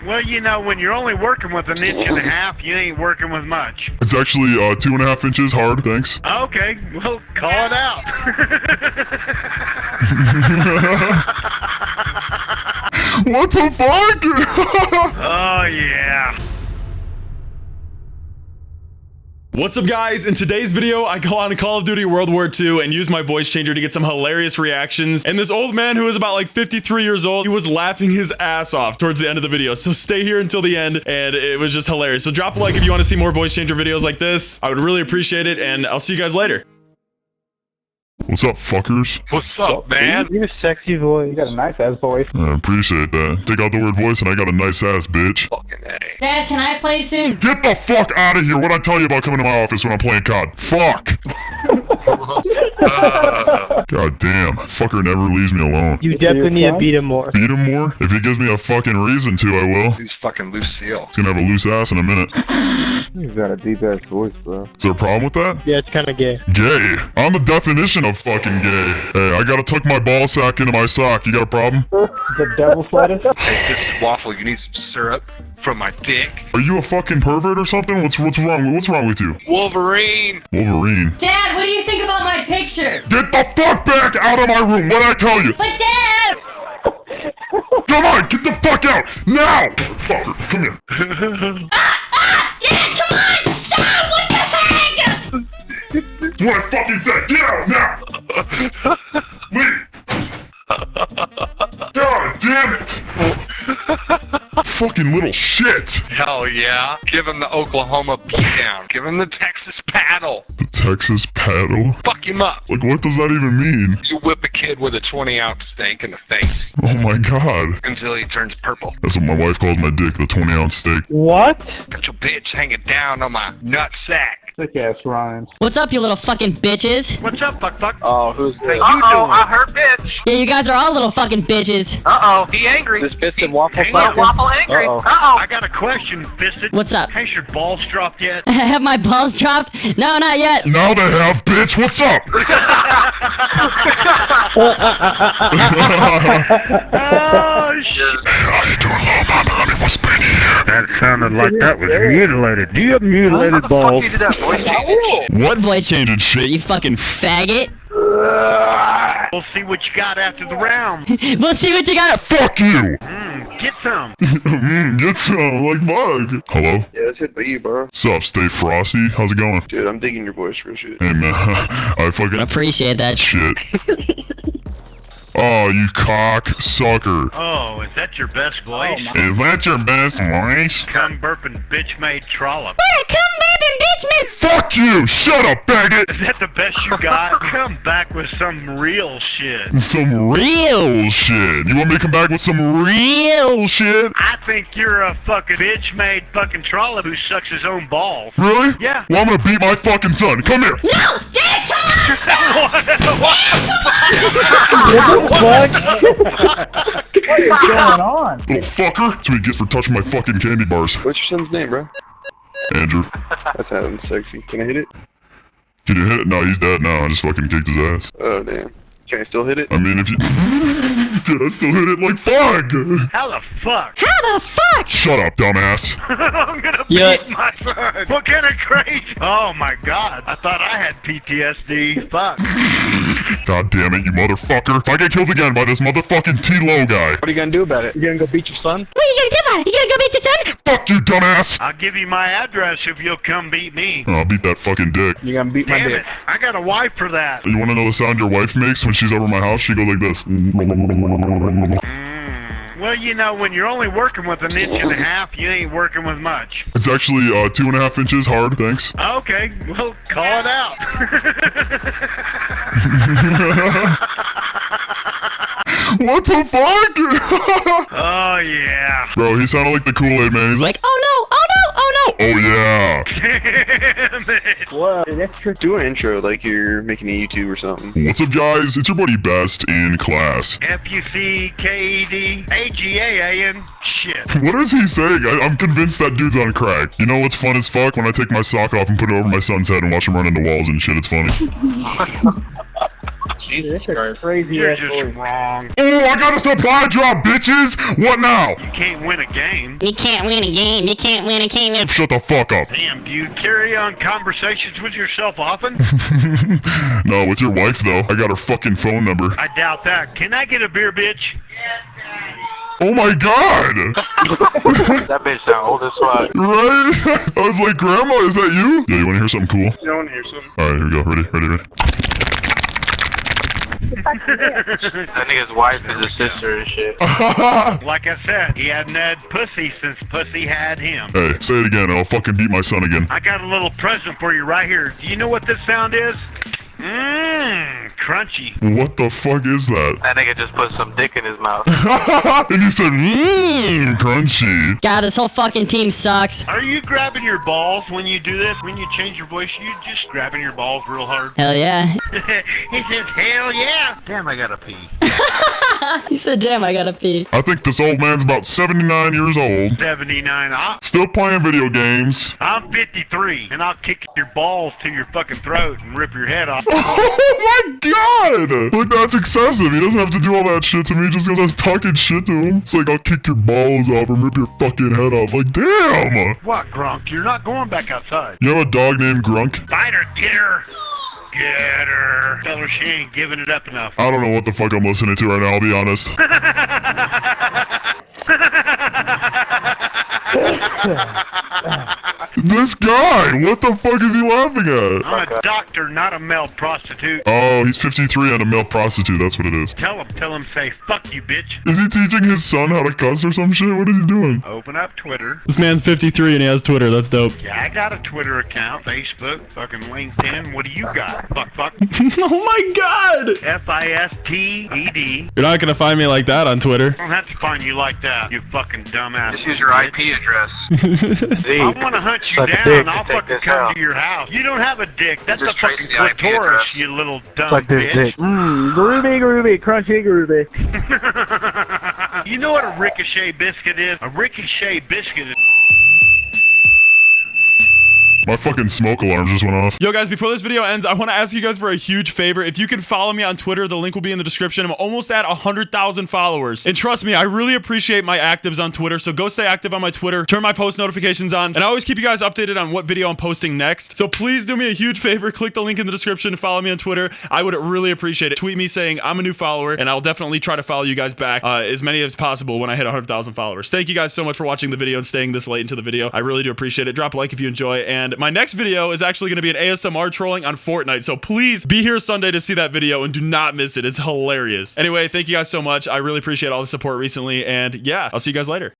Well, you know, when you're only working with an inch and a half, you ain't working with much. It's actually 2.5 inches hard, thanks. Okay, well, call it out. What the fuck? Oh, yeah. What's up, guys? In today's video, I go on Call of Duty World War II and use my voice changer to get some hilarious reactions. And this old man who is about like 53 years old, he was laughing his ass off towards the end of the video. So stay here until the end, and it was just hilarious. So drop a like if you want to see more voice changer videos like this. I would really appreciate it, and I'll see you guys later. What's up, fuckers? What's up, man? You have a sexy voice. You got a nice ass voice. I appreciate that. Take out the word voice and I got a nice ass, bitch. Fucking A. Dad, can I play soon? Get the fuck out of here. What'd I tell you about coming to my office when I'm playing COD? Fuck. God damn. Fucker never leaves me alone. You definitely need to beat him more. Beat him more? If he gives me a fucking reason to, I will. Who's fucking Lucille? He's gonna have a loose ass in a minute. He's got a deep ass voice, bro. Is there a problem with that? Yeah, it's kind of gay. Gay. I'm the definition of fucking gay. Hey, I gotta tuck my ball sack into my sock. You got a problem? The devil lettuce. Hey, this is Waffle. You need some syrup from my dick. Are you a fucking pervert or something? What's wrong? What's wrong with you? Wolverine. Wolverine. Dad, what do you think about my picture? Get the fuck back out of my room. What'd I tell you? But Dad! Come on, get the fuck out now! Fucker, come here. Dad, come on! Stop! What the heck? What I fucking said, get out now! Leave! God damn it! Fucking little shit! Hell yeah. Give him the Oklahoma beatdown. Give him the Texas paddle. The Texas paddle? Fuck him up. Like, what does that even mean? You whip a kid with a 20-ounce steak in the face Oh my god. until he turns purple. That's what my wife calls my dick, the 20-ounce steak. What? Got your bitch hanging down on my nut sack. Sick ass rhymes. What's up, you little fucking bitches? What's up, fuck? Oh, who's this? How you doing? I heard bitch. Yeah, you guys are all little fucking bitches. Uh-oh. He angry. This Fisted Waffle Hang fucker? on, Waffle angry. Uh-oh. I got a question, Fisted. What's up? Has your balls dropped yet? Have my balls dropped? No, not yet. Now they have, bitch, what's up? Oh, shit. How you doing, little mama? Let me whisper in your ear. That sounded like that was mutilated. Do you have mutilated balls? What? Voice Changing shit. You fucking faggot. We'll see what you got after the round. We'll see what you got. Fuck you! Get some. Get some, like bug. Hello? Yeah, that's it for you, bro. Sup, Stay Frosty? How's it going? Dude, I'm digging your voice real shit. Hey, man. I fucking... Appreciate that. Shit. Oh, you cock sucker. Oh, is that your best voice? Is that your best voice? Come burping bitch-made trollop. Fuck you! Shut up, faggot! Is that the best you got? Come back with some real shit. Some real shit. You want me to come back with some real shit? I think you're a fucking bitch-made fucking trollop who sucks his own balls. Really? Yeah. Well, I'm gonna beat my fucking son. Come here. No! Dad, come on! What is going on? Little fucker. That's what he gets for touching my fucking candy bars. What's your son's name, bro? Andrew. That sounds sexy. Can I hit it? Can you hit it? No, he's dead now. I just fucking kicked his ass. Oh, damn. Can I still hit it? I mean, if you... Dude, I still hit it like fuck. How the fuck? How the fuck? Shut up, dumbass. I'm gonna Yeah. beat my son. What kind of crazy? Oh my god. I thought I had PTSD. Fuck. God damn it, you motherfucker. If I get killed again by this motherfucking T-Lo guy. What are you gonna do about it? You gonna go beat your son? What are you gonna do about it? You gonna go beat your son? Fuck you, dumbass. I'll give you my address if you'll come beat me. I'll beat that fucking dick. You gonna beat my Damn dick? it. I got a wife for that. You wanna know the sound your wife makes when she's over my house? She goes like this. Well, you know, when you're only working with an inch and a half, you ain't working with much. It's actually 2.5 inches hard, thanks. Okay, well, call it out. What the fuck? Oh, yeah. Bro, he sounded like the Kool-Aid man. He's like, Like, oh no, oh no, oh no. oh yeah. Damn it. What? That's true. Do an intro like you're making a YouTube or something. What's up, guys? It's your buddy Best in class. F-U-C-K-E-D-A-G-A-A-N. Shit. What is he saying? I'm convinced that dude's on crack. You know what's fun as fuck? When I take my sock off and put it over my son's head and watch him run into walls and shit. It's funny. This is crazy You're ass just story. wrong. Oh, I got a supply drop, bitches! What now? You can't win a game. You can't win a game. You can't win a game. Shut the fuck up. Damn, do you carry on conversations with yourself often? No, with your wife, though. I got her fucking phone number. I doubt that. Can I get a beer, bitch? Oh my god! That bitch sound old as fuck. Right? I was like, Grandma, is that you? Yeah, you wanna hear something cool? You don't hear something? Alright, here we go. Ready? That nigga's wife is his sister and shit. Like I said, he hadn't had pussy since pussy had him. Hey, say it again and I'll fucking beat my son again. I got a little present for you right here. Do you know what this sound is? Crunchy. What the fuck is that? That nigga just put some dick in his mouth. And you said, crunchy. God, this whole fucking team sucks. Are you grabbing your balls when you do this? When you change your voice, you just grabbing your balls real hard? Hell yeah. He says, hell yeah. Damn, I gotta pee. He said, damn, I gotta pee. I think this old man's about 79 years old. 79. Still playing video games. I'm 53, and I'll kick your balls to your fucking throat and rip your head off. Oh my god! Like, that's excessive. He doesn't have to do all that shit to me just because I was talking shit to him. It's like, I'll kick your balls off and rip your fucking head off. Like, damn! What, Grunk? You're not going back outside. You have a dog named Grunk? Fight her, get her. Get her. Tell her she ain't giving it up enough. I don't know what the fuck I'm listening to right now, I'll be honest. This guy! What the fuck is he laughing at? I'm a doctor, not a male prostitute. Oh, he's 53 and a male prostitute, that's what it is. Tell him, say, fuck you, bitch. Is he teaching his son how to cuss or some shit? What is he doing? Open up Twitter. This man's 53 and he has Twitter. That's dope. Yeah, I got a Twitter account, Facebook, fucking LinkedIn. What do you got? Fuck. Oh my god! FISTED. You're not gonna find me like that on Twitter. I don't have to find you like that, you fucking dumbass. Just use your IP address. I want to hunt you Suck a down. dick I'll and take fucking this come out. to your house. You don't have a dick. That's Just a trace fucking the IP clitoris, address. you little dumb Suck this bitch. dick. Groovy, crunchy groovy. You know what a ricochet biscuit is? A ricochet biscuit is... My fucking smoke alarm just went off. Yo guys, before this video ends, I want to ask you guys for a huge favor. If you can follow me on Twitter, the link will be in the description. I'm almost at 100,000 followers. And trust me, I really appreciate my actives on Twitter. So go stay active on my Twitter, turn my post notifications on, and I always keep you guys updated on what video I'm posting next. So please do me a huge favor. Click the link in the description and follow me on Twitter. I would really appreciate it. Tweet me saying I'm a new follower, and I'll definitely try to follow you guys back as many as possible when I hit 100,000 followers. Thank you guys so much for watching the video and staying this late into the video. I really do appreciate it. Drop a like if you enjoy. And my next video is actually going to be an ASMR trolling on Fortnite. So please be here Sunday to see that video and do not miss it. It's hilarious. Anyway, thank you guys so much. I really appreciate all the support recently. And yeah, I'll see you guys later.